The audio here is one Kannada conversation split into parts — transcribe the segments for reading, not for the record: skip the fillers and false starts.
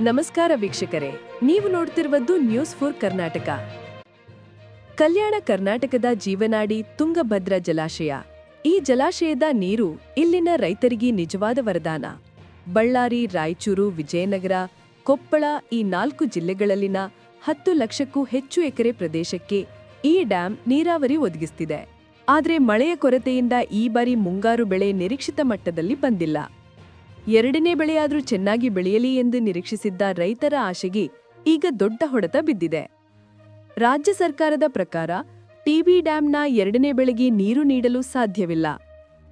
ನಮಸ್ಕಾರ ವೀಕ್ಷಕರೇ, ನೀವು ನೋಡ್ತಿರುವುದು ನ್ಯೂಸ್ ಫಾರ್ ಕರ್ನಾಟಕ. ಕಲ್ಯಾಣ ಕರ್ನಾಟಕದ ಜೀವನಾಡಿ ತುಂಗಭದ್ರಾ ಜಲಾಶಯ. ಈ ಜಲಾಶಯದ ನೀರು ಇಲ್ಲಿನ ರೈತರಿಗೆ ನಿಜವಾದ ವರದಾನ. ಬಳ್ಳಾರಿ, ರಾಯಚೂರು, ವಿಜಯನಗರ, ಕೊಪ್ಪಳ ಈ 4 ಜಿಲ್ಲೆಗಳಲ್ಲಿನ 10 ಲಕ್ಷಕ್ಕೂ ಹೆಚ್ಚು ಎಕರೆ ಪ್ರದೇಶಕ್ಕೆ ಈ ಡ್ಯಾಂ ನೀರಾವರಿ ಒದಗಿಸುತ್ತಿದೆ. ಆದರೆ ಮಳೆಯ ಕೊರತೆಯಿಂದ ಈ ಬಾರಿ ಮುಂಗಾರು ಬೆಳೆ ನಿರೀಕ್ಷಿತ ಮಟ್ಟದಲ್ಲಿ ಬಂದಿಲ್ಲ. ಎರಡನೇ ಬೆಳೆಯಾದ್ರೂ ಚೆನ್ನಾಗಿ ಬೆಳೆಯಲಿ ಎಂದು ನಿರೀಕ್ಷಿಸಿದ್ದ ರೈತರ ಆಶೆಗೆ ಈಗ ದೊಡ್ಡ ಹೊಡೆತ ಬಿದ್ದಿದೆ. ರಾಜ್ಯ ಸರ್ಕಾರದ ಪ್ರಕಾರ ಟಿಬಿ ಡ್ಯಾಂನ ಎರಡನೇ ಬೆಳೆಗೆ ನೀರು ನೀಡಲು ಸಾಧ್ಯವಿಲ್ಲ.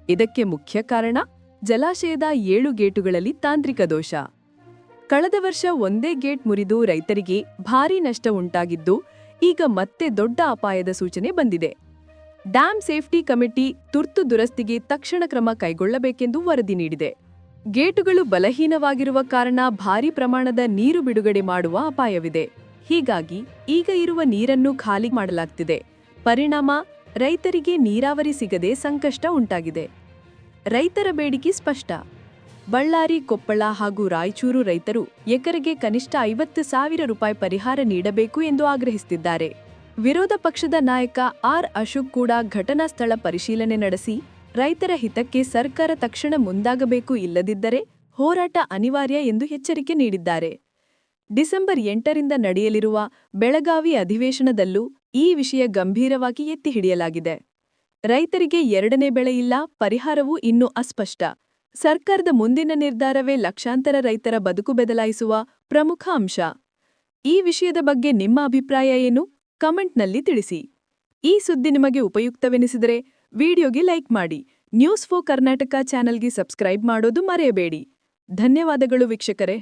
ಇದಕ್ಕೆ ಮುಖ್ಯ ಕಾರಣ ಜಲಾಶಯದ 7 ಗೇಟುಗಳಲ್ಲಿ ತಾಂತ್ರಿಕ ದೋಷ. ಕಳೆದ ವರ್ಷ ಒಂದೇ ಗೇಟ್ ಮುರಿದು ರೈತರಿಗೆ ಭಾರೀ ನಷ್ಟ ಉಂಟಾಗಿದ್ದು, ಈಗ ಮತ್ತೆ ದೊಡ್ಡ ಅಪಾಯದ ಸೂಚನೆ ಬಂದಿದೆ. ಡ್ಯಾಂ ಸೇಫ್ಟಿ ಕಮಿಟಿ ತುರ್ತು ದುರಸ್ತಿಗೆ ತಕ್ಷಣ ಕ್ರಮ ಕೈಗೊಳ್ಳಬೇಕೆಂದು ವರದಿ ನೀಡಿದೆ. ಗೇಟುಗಳು ಬಲಹೀನವಾಗಿರುವ ಕಾರಣ ಭಾರೀ ಪ್ರಮಾಣದ ನೀರು ಬಿಡುಗಡೆ ಮಾಡುವ ಅಪಾಯವಿದೆ. ಹೀಗಾಗಿ ಈಗ ಇರುವ ನೀರನ್ನು ಖಾಲಿ ಮಾಡಲಾಗ್ತಿದೆ. ಪರಿಣಾಮ ರೈತರಿಗೆ ನೀರಾವರಿ ಸಿಗದೆ ಸಂಕಷ್ಟ ಉಂಟಾಗಿದೆ. ರೈತರ ಬೇಡಿಕೆ ಸ್ಪಷ್ಟ. ಬಳ್ಳಾರಿ, ಕೊಪ್ಪಳ ಹಾಗೂ ರಾಯಚೂರು ರೈತರು ಎಕರೆಗೆ ಕನಿಷ್ಠ 50,000 ರೂಪಾಯಿ ಪರಿಹಾರ ನೀಡಬೇಕು ಎಂದು ಆಗ್ರಹಿಸುತ್ತಿದ್ದಾರೆ. ವಿರೋಧ ಪಕ್ಷದ ನಾಯಕ ಆರ್. ಅಶೋಕ್ ಕೂಡ ಘಟನಾ ಸ್ಥಳ ಪರಿಶೀಲನೆ ನಡೆಸಿ ರೈತರ ಹಿತಕ್ಕೆ ಸರ್ಕಾರ ತಕ್ಷಣ ಮುಂದಾಗಬೇಕು, ಇಲ್ಲದಿದ್ದರೆ ಹೋರಾಟ ಅನಿವಾರ್ಯ ಎಂದು ಎಚ್ಚರಿಕೆ ನೀಡಿದ್ದಾರೆ. ಡಿಸೆಂಬರ್ 8ರಿಂದ ನಡೆಯಲಿರುವ ಬೆಳಗಾವಿ ಅಧಿವೇಶನದಲ್ಲೂ ಈ ವಿಷಯ ಗಂಭೀರವಾಗಿ ಎತ್ತಿ ಹಿಡಿಯಲಾಗಿದೆ. ರೈತರಿಗೆ ಎರಡನೇ ಬೆಳೆ ಇಲ್ಲ, ಪರಿಹಾರವೂ ಇನ್ನೂ ಅಸ್ಪಷ್ಟ. ಸರ್ಕಾರದ ಮುಂದಿನ ನಿರ್ಧಾರವೇ ಲಕ್ಷಾಂತರ ರೈತರ ಬದುಕು ಬದಲಾಯಿಸುವ ಪ್ರಮುಖ ಅಂಶ. ಈ ವಿಷಯದ ಬಗ್ಗೆ ನಿಮ್ಮ ಅಭಿಪ್ರಾಯ ಏನು? ಕಮೆಂಟ್ನಲ್ಲಿ ತಿಳಿಸಿ. ಈ ಸುದ್ದಿ ನಿಮಗೆ ಉಪಯುಕ್ತವೆನಿಸಿದರೆ ವಿಡಿಯೋಗೆ ಲೈಕ್ ಮಾಡಿ. ನ್ಯೂಸ್ ಫಾರ್ ಕರ್ನಾಟಕ ಚಾನೆಲ್ಗೆ ಸಬ್ಸ್ಕ್ರೈಬ್ ಮಾಡೋದು ಮರೆಯಬೇಡಿ. ಧನ್ಯವಾದಗಳು ವೀಕ್ಷಕರೇ.